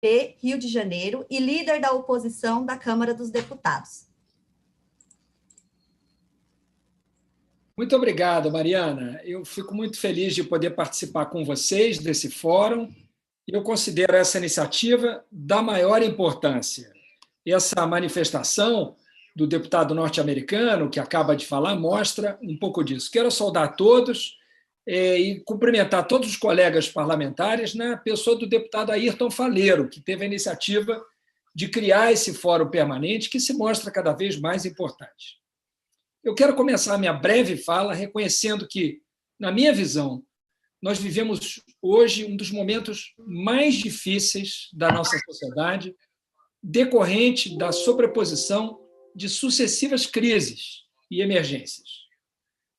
Rio de Janeiro e líder da oposição da Câmara dos Deputados. Muito obrigado, Mariana. Eu fico muito feliz de poder participar com vocês desse fórum e eu considero essa iniciativa da maior importância. Essa manifestação do deputado norte-americano, que acaba de falar, mostra um pouco disso. Quero saudar a todos e cumprimentar todos os colegas parlamentares na pessoa do deputado Ayrton Faleiro, que teve a iniciativa de criar esse fórum permanente, que se mostra cada vez mais importante. Eu quero começar a minha breve fala reconhecendo que, na minha visão, nós vivemos hoje um dos momentos mais difíceis da nossa sociedade, decorrente da sobreposição de sucessivas crises e emergências.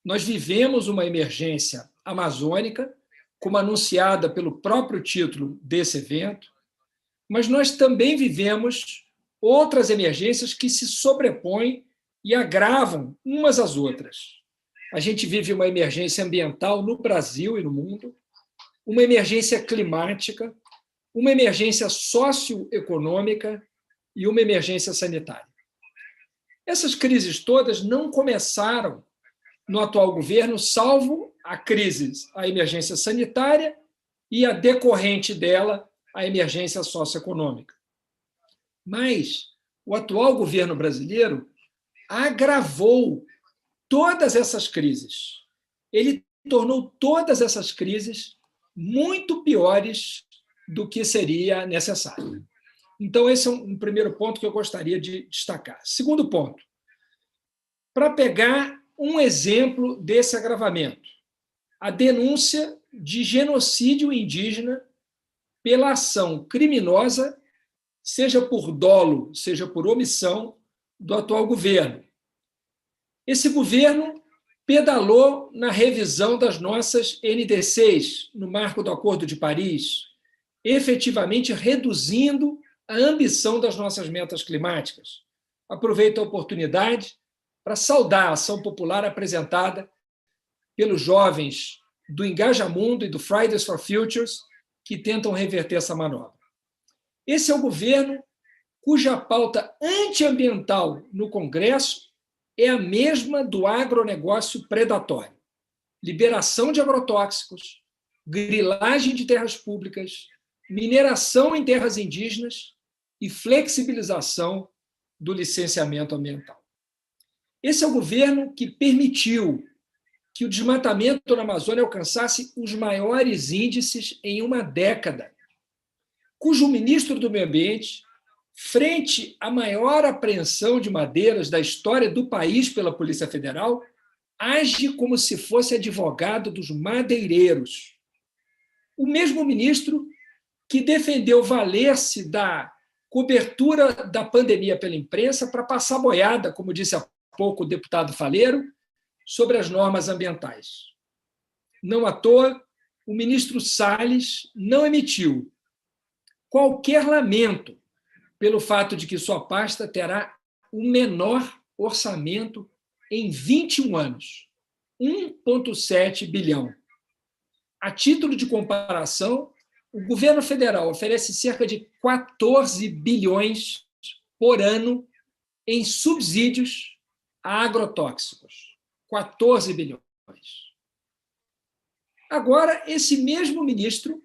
Nós vivemos uma emergência amazônica, como anunciada pelo próprio título desse evento, mas nós também vivemos outras emergências que se sobrepõem e agravam umas às outras. A gente vive uma emergência ambiental no Brasil e no mundo, uma emergência climática, uma emergência socioeconômica e uma emergência sanitária. Essas crises todas não começaram no atual governo, salvo a emergência sanitária e a decorrente dela, a emergência socioeconômica. Mas o atual governo brasileiro agravou todas essas crises. Ele tornou todas essas crises muito piores do que seria necessário. Então, esse é um primeiro ponto que eu gostaria de destacar. Segundo ponto, para pegar um exemplo desse agravamento, a denúncia de genocídio indígena pela ação criminosa, seja por dolo, seja por omissão, do atual governo. Esse governo pedalou na revisão das nossas NDCs, no marco do Acordo de Paris, efetivamente reduzindo a ambição das nossas metas climáticas. Aproveito a oportunidade para saudar a ação popular apresentada pelos jovens do Engajamundo e do Fridays for Futures, que tentam reverter essa manobra. Esse é o governo cuja pauta antiambiental no Congresso é a mesma do agronegócio predatório. Liberação de agrotóxicos, grilagem de terras públicas, mineração em terras indígenas e flexibilização do licenciamento ambiental. Esse é o governo que permitiu que o desmatamento na Amazônia alcançasse os maiores índices em uma década, cujo ministro do Meio Ambiente, frente à maior apreensão de madeiras da história do país pela Polícia Federal, age como se fosse advogado dos madeireiros. O mesmo ministro que defendeu valer-se da cobertura da pandemia pela imprensa para passar boiada, como disse há pouco o deputado Faleiro, sobre as normas ambientais. Não à toa, o ministro Salles não emitiu qualquer lamento pelo fato de que sua pasta terá o menor orçamento em 21 anos, 1,7 bilhão. A título de comparação, o governo federal oferece cerca de 14 bilhões por ano em subsídios a agrotóxicos. 14 bilhões. Agora, esse mesmo ministro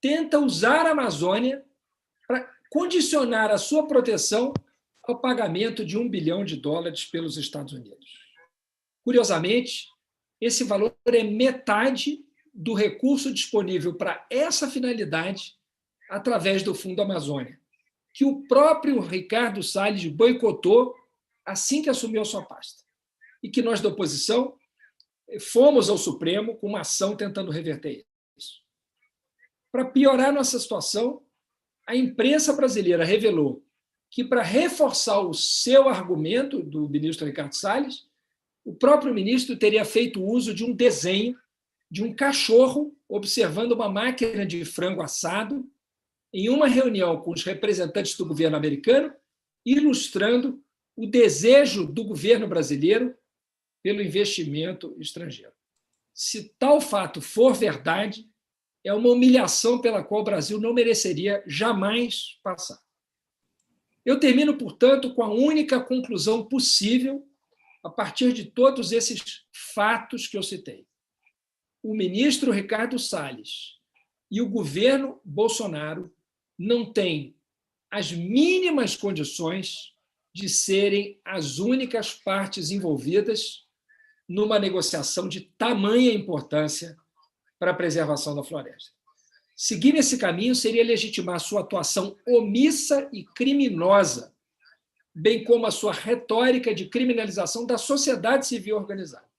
tenta usar a Amazônia para condicionar a sua proteção ao pagamento de $1 bilhão pelos Estados Unidos. Curiosamente, esse valor é metade do recurso disponível para essa finalidade através do Fundo Amazônia, que o próprio Ricardo Salles boicotou assim que assumiu a sua pasta, e que nós da oposição fomos ao Supremo com uma ação tentando reverter isso. Para piorar nossa situação, a imprensa brasileira revelou que, para reforçar o seu argumento do ministro Ricardo Salles, o próprio ministro teria feito uso de um desenho de um cachorro observando uma máquina de frango assado em uma reunião com os representantes do governo americano, ilustrando o desejo do governo brasileiro pelo investimento estrangeiro. Se tal fato for verdade, é uma humilhação pela qual o Brasil não mereceria jamais passar. Eu termino, portanto, com a única conclusão possível a partir de todos esses fatos que eu citei. O ministro Ricardo Salles e o governo Bolsonaro não têm as mínimas condições de serem as únicas partes envolvidas numa negociação de tamanha importância para a preservação da floresta. Seguir esse caminho seria legitimar sua atuação omissa e criminosa, bem como a sua retórica de criminalização da sociedade civil organizada.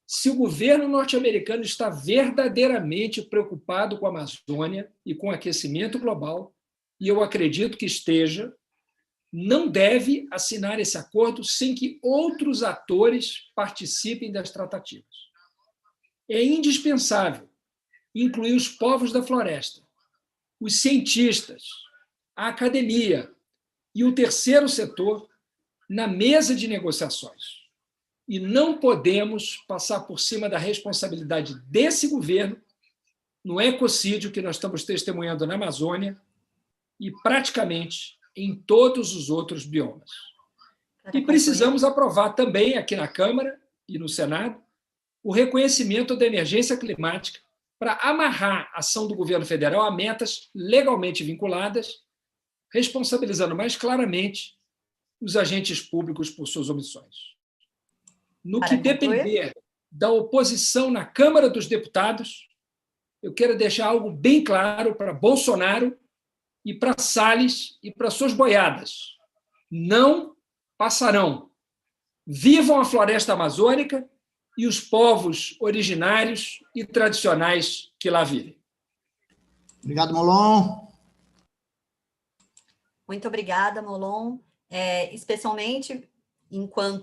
Se o governo norte-americano está verdadeiramente preocupado com a Amazônia e com o aquecimento global, e eu acredito que esteja, não deve assinar esse acordo sem que outros atores participem das tratativas. É indispensável incluir os povos da floresta, os cientistas, a academia e o terceiro setor na mesa de negociações. E não podemos passar por cima da responsabilidade desse governo no ecocídio que nós estamos testemunhando na Amazônia e praticamente em todos os outros biomas. E precisamos aprovar também aqui na Câmara e no Senado o reconhecimento da emergência climática para amarrar a ação do governo federal a metas legalmente vinculadas, responsabilizando mais claramente os agentes públicos por suas omissões. No que depender da oposição na Câmara dos Deputados, eu quero deixar algo bem claro para Bolsonaro e para Salles e para suas boiadas. Não passarão. Vivam a floresta amazônica e os povos originários e tradicionais que lá vivem. Obrigado, Molon. Muito obrigada, Molon. Especialmente enquanto